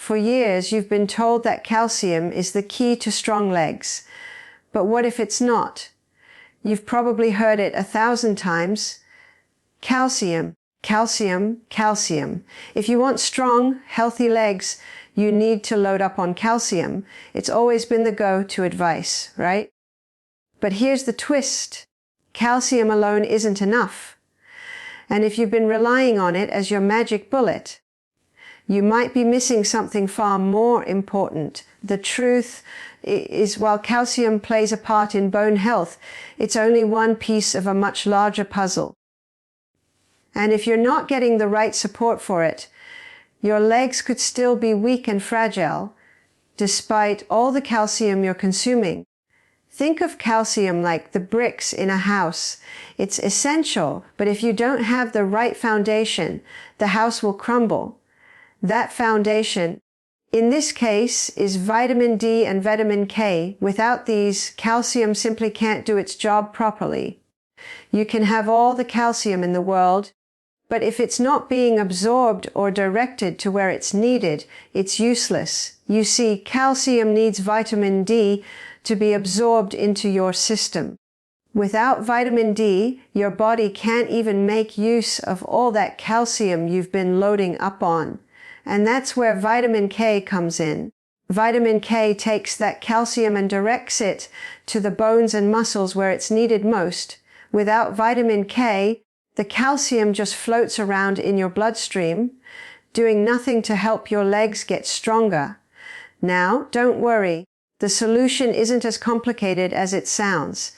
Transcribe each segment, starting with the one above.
For years, you've been told that calcium is the key to strong legs. But what if it's not? You've probably heard it 1,000 times. Calcium, calcium, calcium. If you want strong, healthy legs, you need to load up on calcium. It's always been the go-to advice, right? But here's the twist. Calcium alone isn't enough. And if you've been relying on it as your magic bullet, you might be missing something far more important. The truth is, while calcium plays a part in bone health, it's only one piece of a much larger puzzle. And if you're not getting the right support for it, your legs could still be weak and fragile, despite all the calcium you're consuming. Think of calcium like the bricks in a house. It's essential, but if you don't have the right foundation, the house will crumble. That foundation, in this case, is vitamin D and vitamin K. Without these, calcium simply can't do its job properly. You can have all the calcium in the world, but if it's not being absorbed or directed to where it's needed, it's useless. You see, calcium needs vitamin D to be absorbed into your system. Without vitamin D, your body can't even make use of all that calcium you've been loading up on. And that's where vitamin K comes in. Vitamin K takes that calcium and directs it to the bones and muscles where it's needed most. Without vitamin K, the calcium just floats around in your bloodstream, doing nothing to help your legs get stronger. Now, don't worry. The solution isn't as complicated as it sounds.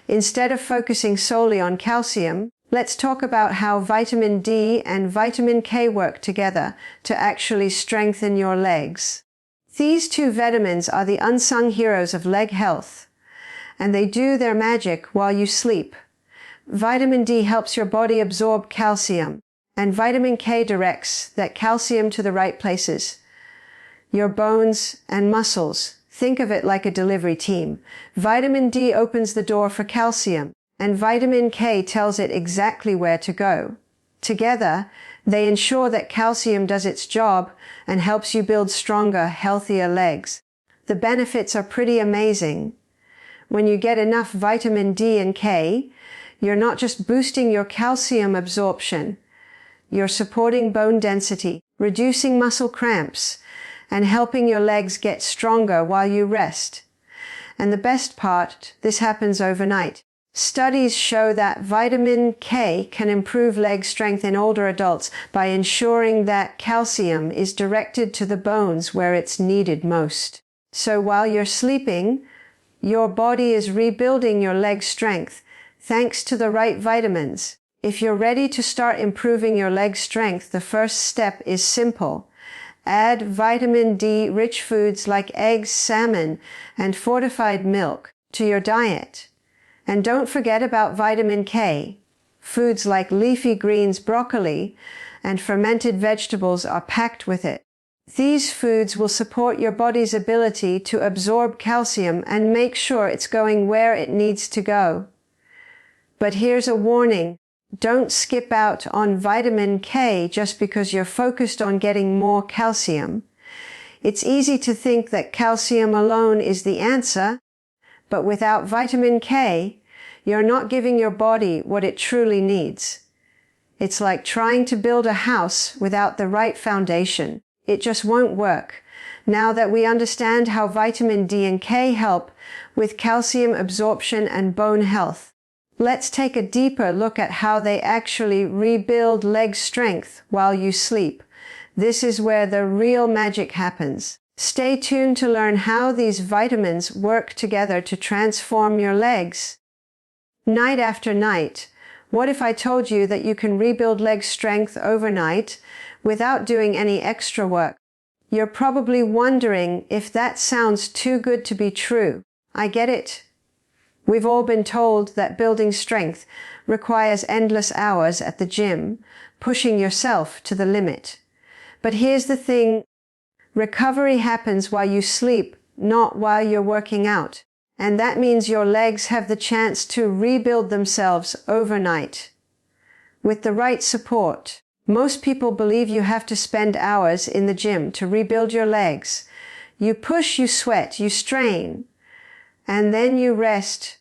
Instead of focusing solely on calcium, let's talk about how vitamin D and vitamin K work together to actually strengthen your legs. These two vitamins are the unsung heroes of leg health, and they do their magic while you sleep. Vitamin D helps your body absorb calcium, and vitamin K directs that calcium to the right places. Your bones and muscles. Think of it like a delivery team. Vitamin D opens the door for calcium, and vitamin K tells it exactly where to go. Together, they ensure that calcium does its job and helps you build stronger, healthier legs. The benefits are pretty amazing. When you get enough vitamin D and K, you're not just boosting your calcium absorption, you're supporting bone density, reducing muscle cramps, and helping your legs get stronger while you rest. And the best part, this happens overnight. Studies show that vitamin K can improve leg strength in older adults by ensuring that calcium is directed to the bones where it's needed most. So while you're sleeping, your body is rebuilding your leg strength thanks to the right vitamins. If you're ready to start improving your leg strength, the first step is simple. Add vitamin D-rich foods like eggs, salmon, and fortified milk to your diet. And don't forget about vitamin K. Foods like leafy greens, broccoli, and fermented vegetables are packed with it. These foods will support your body's ability to absorb calcium and make sure it's going where it needs to go. But here's a warning. Don't skip out on vitamin K just because you're focused on getting more calcium. It's easy to think that calcium alone is the answer, but without vitamin K, you're not giving your body what it truly needs. It's like trying to build a house without the right foundation. It just won't work. Now that we understand how vitamin D and K help with calcium absorption and bone health, let's take a deeper look at how they actually rebuild leg strength while you sleep. This is where the real magic happens. Stay tuned to learn how these vitamins work together to transform your legs. Night after night, what if I told you that you can rebuild leg strength overnight without doing any extra work? You're probably wondering if that sounds too good to be true. I get it. We've all been told that building strength requires endless hours at the gym, pushing yourself to the limit. But here's the thing. Recovery happens while you sleep, not while you're working out. And that means your legs have the chance to rebuild themselves overnight. With the right support, Most people believe you have to spend hours in the gym to rebuild your legs. You push, you sweat, you strain, and then you rest,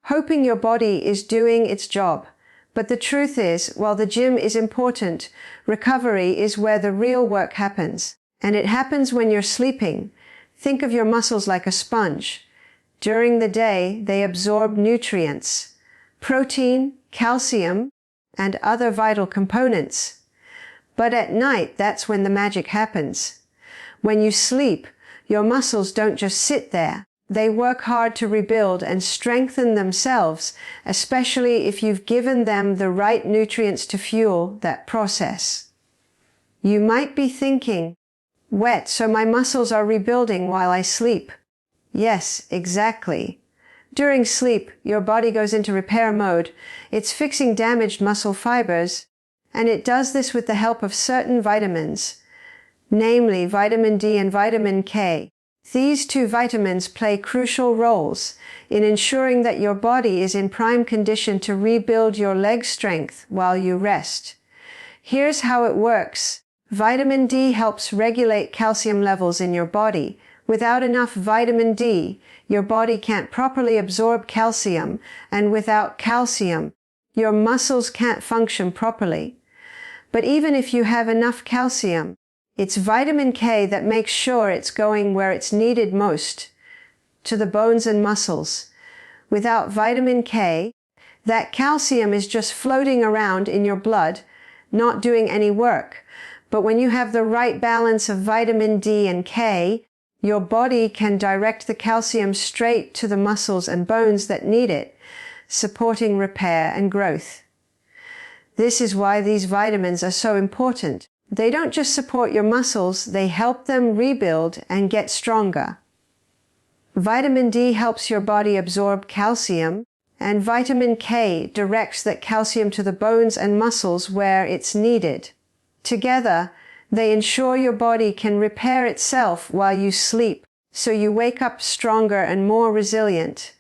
hoping your body is doing its job. But the truth is, while the gym is important, recovery is where the real work happens. And it happens when you're sleeping. Think of your muscles like a sponge. During the day, they absorb nutrients, protein, calcium, and other vital components. But at night, that's when the magic happens. When you sleep, your muscles don't just sit there. They work hard to rebuild and strengthen themselves, especially if you've given them the right nutrients to fuel that process. You might be thinking, "Wet, so my muscles are rebuilding while I sleep." Yes, exactly. During sleep, your body goes into repair mode. It's fixing damaged muscle fibers, and it does this with the help of certain vitamins, namely vitamin D and vitamin K. These two vitamins play crucial roles in ensuring that your body is in prime condition to rebuild your leg strength while you rest. Here's how it works. Vitamin D helps regulate calcium levels in your body. Without enough vitamin D, your body can't properly absorb calcium, and without calcium, your muscles can't function properly. But even if you have enough calcium, it's vitamin K that makes sure it's going where it's needed most, to the bones and muscles. Without vitamin K, that calcium is just floating around in your blood, not doing any work. But when you have the right balance of vitamin D and K, your body can direct the calcium straight to the muscles and bones that need it, supporting repair and growth. This is why these vitamins are so important. They don't just support your muscles, they help them rebuild and get stronger. Vitamin D helps your body absorb calcium, and vitamin K directs that calcium to the bones and muscles where it's needed. Together, they ensure your body can repair itself while you sleep, so you wake up stronger and more resilient.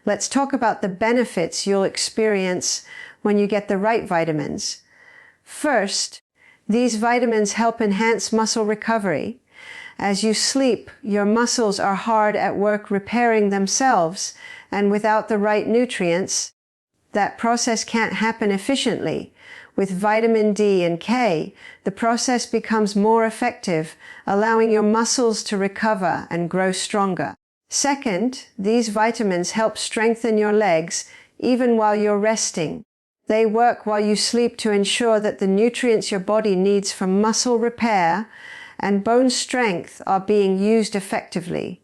Let's talk about the benefits you'll experience when you get the right vitamins. First, these vitamins help enhance muscle recovery. As you sleep, your muscles are hard at work repairing themselves, and without the right nutrients, that process can't happen efficiently. With vitamin D and K, the process becomes more effective, allowing your muscles to recover and grow stronger. Second, these vitamins help strengthen your legs even while you're resting. They work while you sleep to ensure that the nutrients your body needs for muscle repair and bone strength are being used effectively.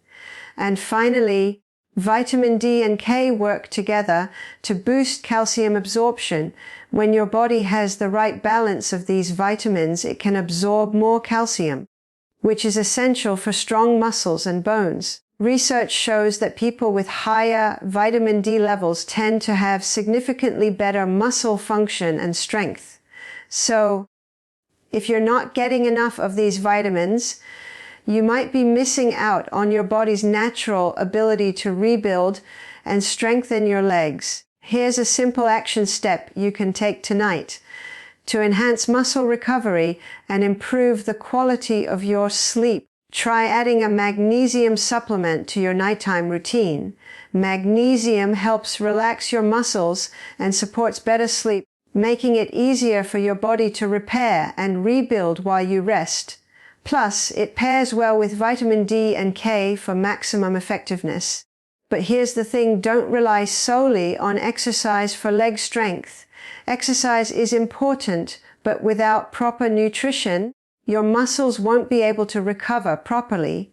And finally, vitamin D and K work together to boost calcium absorption. When your body has the right balance of these vitamins, it can absorb more calcium, which is essential for strong muscles and bones. Research shows that people with higher vitamin D levels tend to have significantly better muscle function and strength. So, if you're not getting enough of these vitamins, you might be missing out on your body's natural ability to rebuild and strengthen your legs. Here's a simple action step you can take tonight to enhance muscle recovery and improve the quality of your sleep. Try adding a magnesium supplement to your nighttime routine. Magnesium helps relax your muscles and supports better sleep, making it easier for your body to repair and rebuild while you rest. Plus, it pairs well with vitamin D and K for maximum effectiveness. But here's the thing, don't rely solely on exercise for leg strength. Exercise is important, but without proper nutrition, your muscles won't be able to recover properly.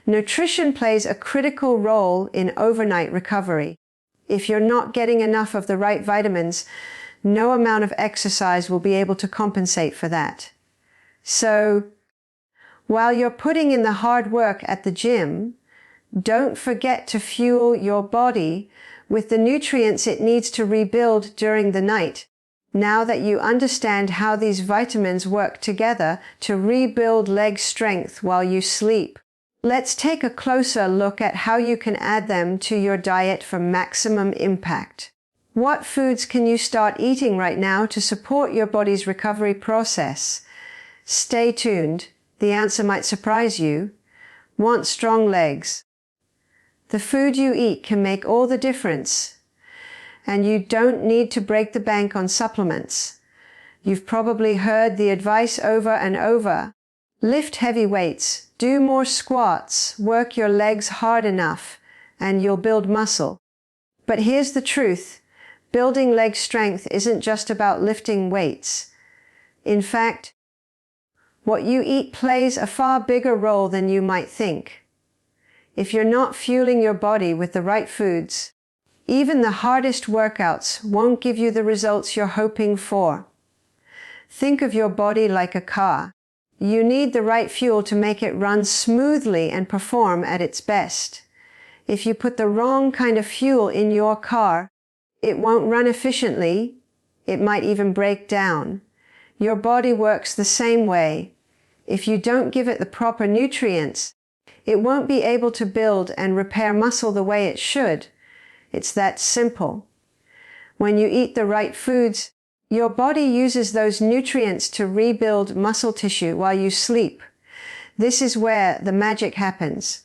Nutrition plays a critical role in overnight recovery. If you're not getting enough of the right vitamins, no amount of exercise will be able to compensate for that. So, while you're putting in the hard work at the gym, don't forget to fuel your body with the nutrients it needs to rebuild during the night. Now that you understand how these vitamins work together to rebuild leg strength while you sleep, let's take a closer look at how you can add them to your diet for maximum impact. What foods can you start eating right now to support your body's recovery process? Stay tuned. The answer might surprise you. Want strong legs? The food you eat can make all the difference. And you don't need to break the bank on supplements. You've probably heard the advice over and over. Lift heavy weights, do more squats, work your legs hard enough, and you'll build muscle. But here's the truth. Building leg strength isn't just about lifting weights. In fact, what you eat plays a far bigger role than you might think. If you're not fueling your body with the right foods, even the hardest workouts won't give you the results you're hoping for. Think of your body like a car. You need the right fuel to make it run smoothly and perform at its best. If you put the wrong kind of fuel in your car, it won't run efficiently. It might even break down. Your body works the same way. If you don't give it the proper nutrients, it won't be able to build and repair muscle the way it should. It's that simple. When you eat the right foods, your body uses those nutrients to rebuild muscle tissue while you sleep. This is where the magic happens.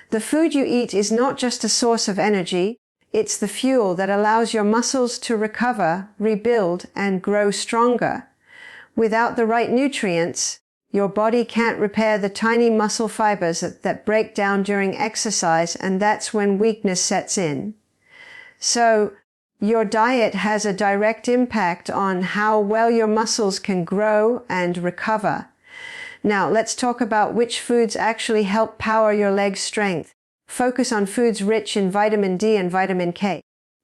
The food you eat is not just a source of energy, it's the fuel that allows your muscles to recover, rebuild, and grow stronger. Without the right nutrients, your body can't repair the tiny muscle fibers that break down during exercise, and that's when weakness sets in. So, your diet has a direct impact on how well your muscles can grow and recover. Now, let's talk about which foods actually help power your leg strength. Focus on foods rich in vitamin D and vitamin K.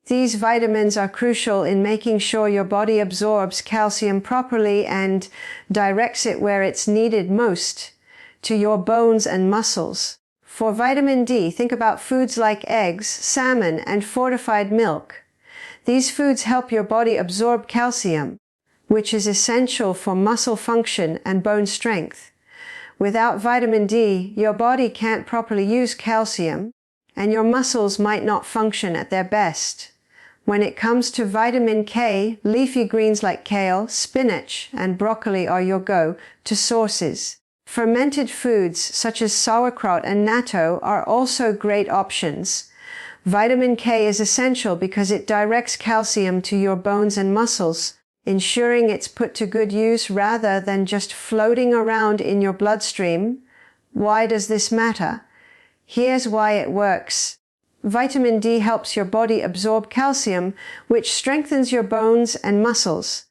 These vitamins are crucial in making sure your body absorbs calcium properly and directs it where it's needed most, to your bones and muscles. For vitamin D, think about foods like eggs, salmon, and fortified milk. These foods help your body absorb calcium, which is essential for muscle function and bone strength. Without vitamin D, your body can't properly use calcium, and your muscles might not function at their best. When it comes to vitamin K, leafy greens like kale, spinach, and broccoli are your go-to sources. Fermented foods such as sauerkraut and natto are also great options. Vitamin K is essential because it directs calcium to your bones and muscles, ensuring it's put to good use rather than just floating around in your bloodstream. Why does this matter? Here's why it works. Vitamin D helps your body absorb calcium, which strengthens your bones and muscles.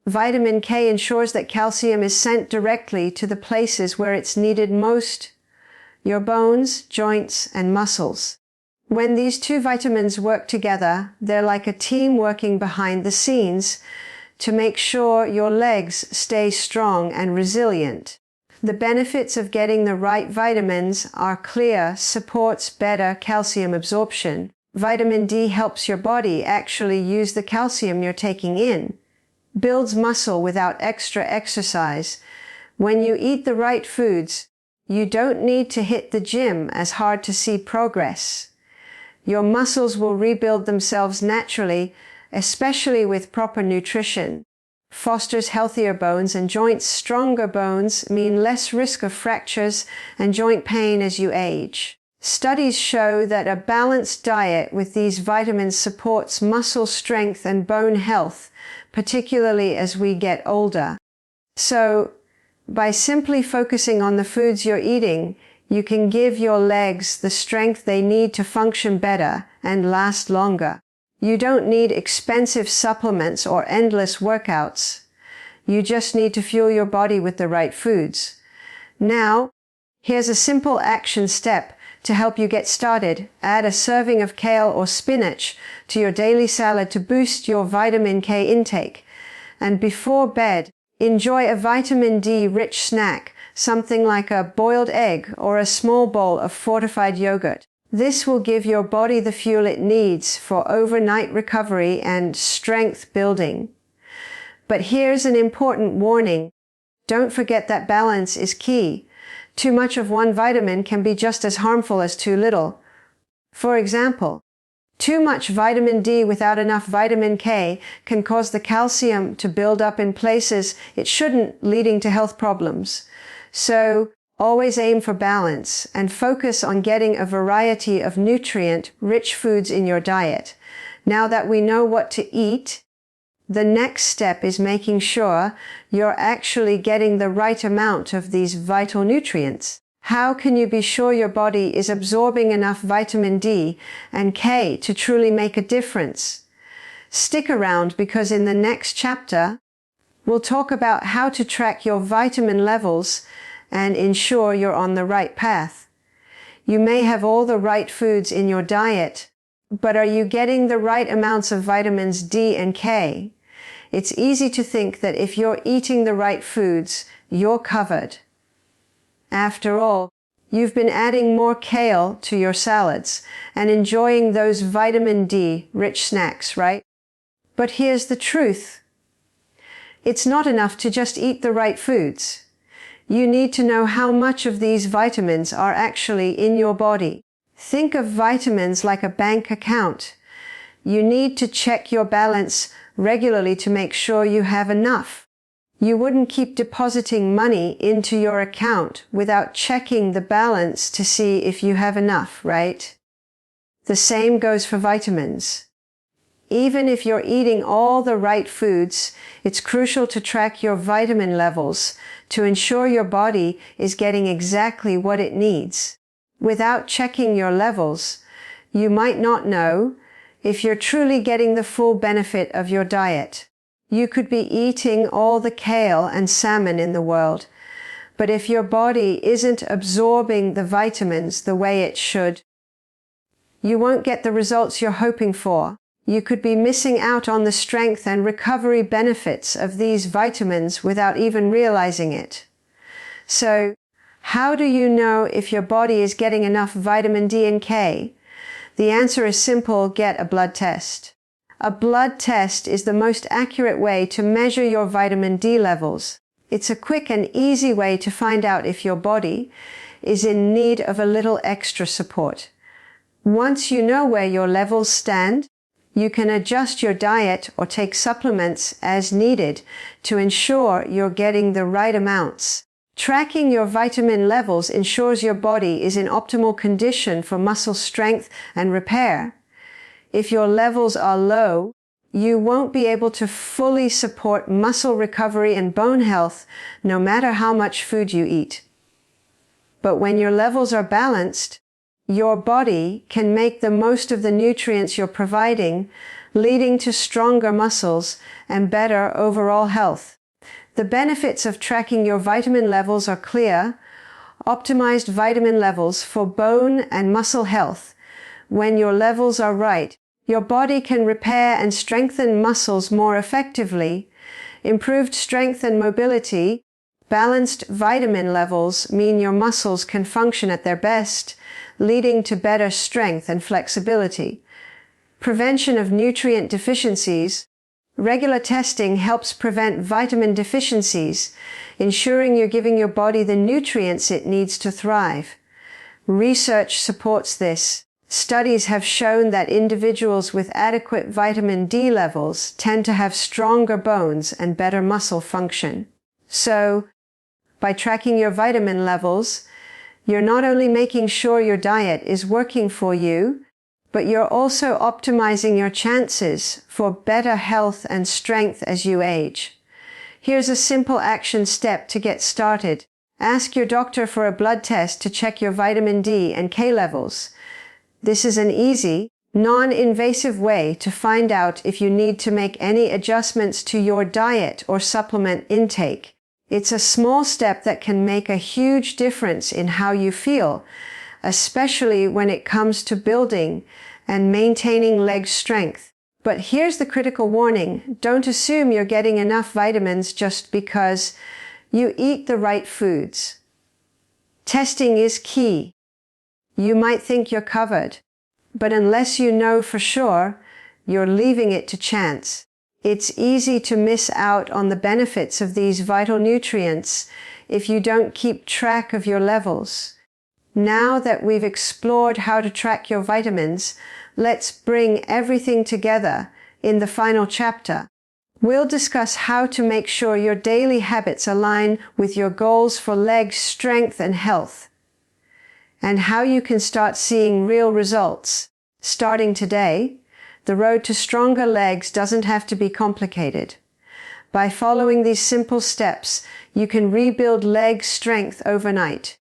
Vitamin K ensures that calcium is sent directly to the places where it's needed most, your bones, joints, and muscles. When these two vitamins work together, they're like a team working behind the scenes to make sure your legs stay strong and resilient. The benefits of getting the right vitamins are clear: supports better calcium absorption. Vitamin D helps your body actually use the calcium you're taking in. Builds muscle without extra exercise. When you eat the right foods, you don't need to hit the gym as hard to see progress. Your muscles will rebuild themselves naturally, especially with proper nutrition. Fosters healthier bones and joints. Stronger bones mean less risk of fractures and joint pain as you age. Studies show that a balanced diet with these vitamins supports muscle strength and bone health, particularly as we get older. So, by simply focusing on the foods you're eating, you can give your legs the strength they need to function better and last longer. You don't need expensive supplements or endless workouts. You just need to fuel your body with the right foods. Now, here's a simple action step to help you get started. Add a serving of kale or spinach to your daily salad to boost your vitamin K intake. And before bed, enjoy a vitamin D-rich snack, something like a boiled egg or a small bowl of fortified yogurt. This will give your body the fuel it needs for overnight recovery and strength building. But here's an important warning. Don't forget that balance is key. Too much of one vitamin can be just as harmful as too little. For example, Too much vitamin D without enough vitamin K can cause the calcium to build up in places it shouldn't, leading to health problems. So, always aim for balance and focus on getting a variety of nutrient-rich foods in your diet. Now that we know what to eat, the next step is making sure you're actually getting the right amount of these vital nutrients. How can you be sure your body is absorbing enough vitamin D and K to truly make a difference? Stick around, because in the next chapter, we'll talk about how to track your vitamin levels and ensure you're on the right path. You may have all the right foods in your diet, but are you getting the right amounts of vitamins D and K? It's easy to think that if you're eating the right foods, you're covered. After all, you've been adding more kale to your salads and enjoying those vitamin D-rich snacks, right? But here's the truth. It's not enough to just eat the right foods. You need to know how much of these vitamins are actually in your body. Think of vitamins like a bank account. You need to check your balance regularly to make sure you have enough. You wouldn't keep depositing money into your account without checking the balance to see if you have enough, right? The same goes for vitamins. Even if you're eating all the right foods, it's crucial to track your vitamin levels to ensure your body is getting exactly what it needs. Without checking your levels, you might not know if you're truly getting the full benefit of your diet. You could be eating all the kale and salmon in the world, but if your body isn't absorbing the vitamins the way it should, you won't get the results you're hoping for. You could be missing out on the strength and recovery benefits of these vitamins without even realizing it. So, how do you know if your body is getting enough vitamin D and K? The answer is simple: get a blood test. A blood test is the most accurate way to measure your vitamin D levels. It's a quick and easy way to find out if your body is in need of a little extra support. Once you know where your levels stand, you can adjust your diet or take supplements as needed to ensure you're getting the right amounts. Tracking your vitamin levels ensures your body is in optimal condition for muscle strength and repair. If your levels are low, you won't be able to fully support muscle recovery and bone health, no matter how much food you eat. But when your levels are balanced, your body can make the most of the nutrients you're providing, leading to stronger muscles and better overall health. The benefits of tracking your vitamin levels are clear. Optimized vitamin levels for bone and muscle health. When your levels are right, your body can repair and strengthen muscles more effectively. Improved strength and mobility. Balanced vitamin levels mean your muscles can function at their best, leading to better strength and flexibility. Prevention of nutrient deficiencies. Regular testing helps prevent vitamin deficiencies, ensuring you're giving your body the nutrients it needs to thrive. Research supports this. Studies have shown that individuals with adequate vitamin D levels tend to have stronger bones and better muscle function. So, by tracking your vitamin levels, you're not only making sure your diet is working for you, but you're also optimizing your chances for better health and strength as you age. Here's a simple action step to get started. Ask your doctor for a blood test to check your vitamin D and K levels. This is an easy, non-invasive way to find out if you need to make any adjustments to your diet or supplement intake. It's a small step that can make a huge difference in how you feel, especially when it comes to building and maintaining leg strength. But here's the critical warning. Don't assume you're getting enough vitamins just because you eat the right foods. Testing is key. You might think you're covered, but unless you know for sure, you're leaving it to chance. It's easy to miss out on the benefits of these vital nutrients if you don't keep track of your levels. Now that we've explored how to track your vitamins, let's bring everything together in the final chapter. We'll discuss how to make sure your daily habits align with your goals for leg strength and health, and how you can start seeing real results. Starting today, the road to stronger legs doesn't have to be complicated. By following these simple steps, you can rebuild leg strength overnight.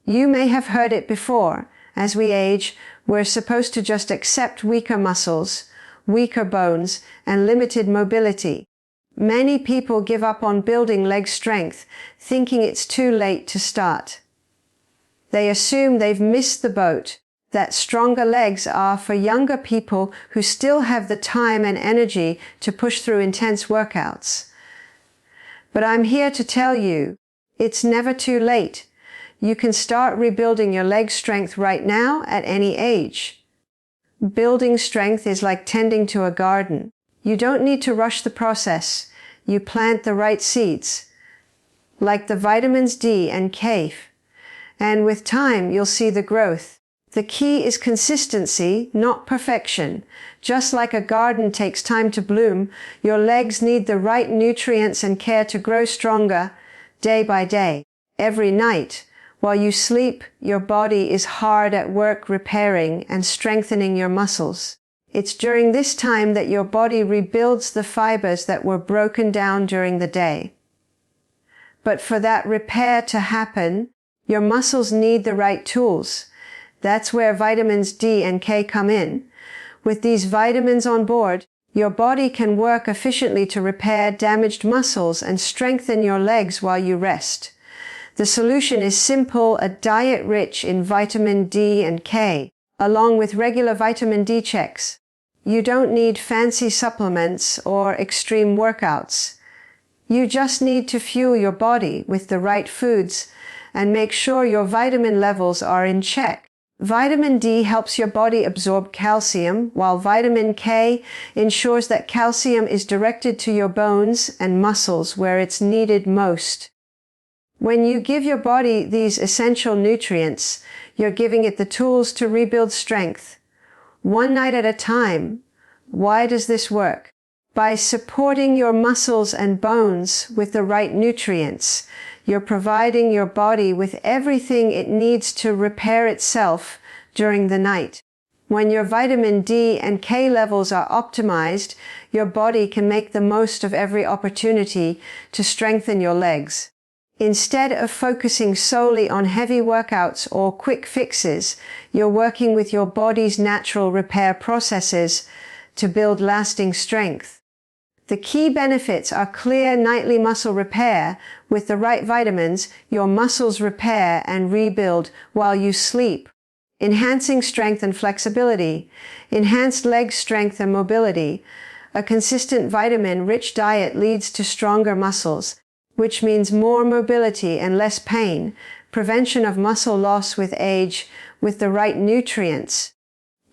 You may have heard it before. As we age, we're supposed to just accept weaker muscles, weaker bones, and limited mobility. Many people give up on building leg strength, thinking it's too late to start. They assume they've missed the boat, that stronger legs are for younger people who still have the time and energy to push through intense workouts. But I'm here to tell you, it's never too late. You can start rebuilding your leg strength right now at any age. Building strength is like tending to a garden. You don't need to rush the process. You plant the right seeds, like the vitamins D and K, and with time you'll see the growth. The key is consistency, not perfection. Just like a garden takes time to bloom, your legs need the right nutrients and care to grow stronger day by day. Every night, while you sleep, your body is hard at work repairing and strengthening your muscles. It's during this time that your body rebuilds the fibers that were broken down during the day. But for that repair to happen, your muscles need the right tools. That's where vitamins D and K come in. With these vitamins on board, your body can work efficiently to repair damaged muscles and strengthen your legs while you rest. The solution is simple: a diet rich in vitamin D and K, along with regular vitamin D checks. You don't need fancy supplements or extreme workouts. You just need to fuel your body with the right foods and make sure your vitamin levels are in check. Vitamin D helps your body absorb calcium, while vitamin K ensures that calcium is directed to your bones and muscles where it's needed most. When you give your body these essential nutrients, you're giving it the tools to rebuild strength, one night at a time. Why does this work? By supporting your muscles and bones with the right nutrients, you're providing your body with everything it needs to repair itself during the night. When your vitamin D and K levels are optimized, your body can make the most of every opportunity to strengthen your legs. Instead of focusing solely on heavy workouts or quick fixes, you're working with your body's natural repair processes to build lasting strength. The key benefits are clear nightly muscle repair. With the right vitamins, your muscles repair and rebuild while you sleep. Enhancing strength and flexibility. Enhanced leg strength and mobility. A consistent vitamin-rich diet leads to stronger muscles, which means more mobility and less pain. Prevention of muscle loss with age with the right nutrients.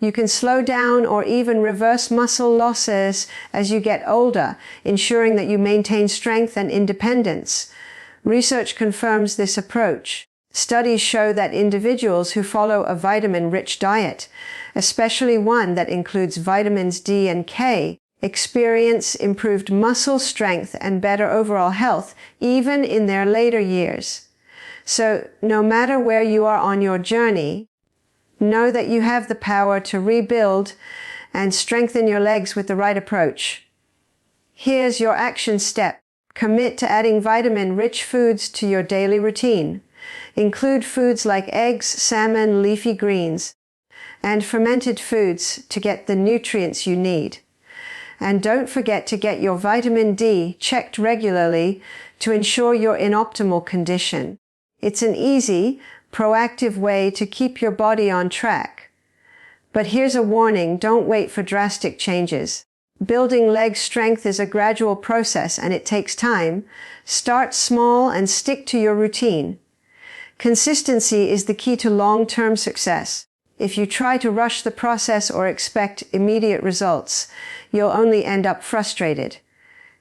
You can slow down or even reverse muscle losses as you get older, ensuring that you maintain strength and independence. Research confirms this approach. Studies show that individuals who follow a vitamin-rich diet, especially one that includes vitamins D and K, experience improved muscle strength and better overall health, even in their later years. So, no matter where you are on your journey, know that you have the power to rebuild and strengthen your legs with the right approach. Here's your action step. Commit to adding vitamin-rich foods to your daily routine. Include foods like eggs, salmon, leafy greens, and fermented foods to get the nutrients you need. And don't forget to get your vitamin D checked regularly to ensure you're in optimal condition. It's an easy, proactive way to keep your body on track. But here's a warning: don't wait for drastic changes. Building leg strength is a gradual process and it takes time. Start small and stick to your routine. Consistency is the key to long-term success. If you try to rush the process or expect immediate results, you'll only end up frustrated.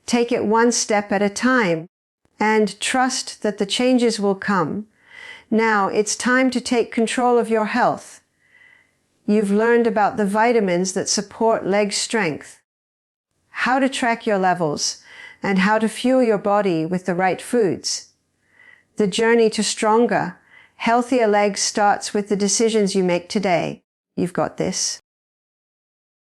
Take it one step at a time and trust that the changes will come. Now it's time to take control of your health. You've learned about the vitamins that support leg strength, how to track your levels, and how to fuel your body with the right foods. The journey to stronger, healthier legs starts with the decisions you make today. You've got this.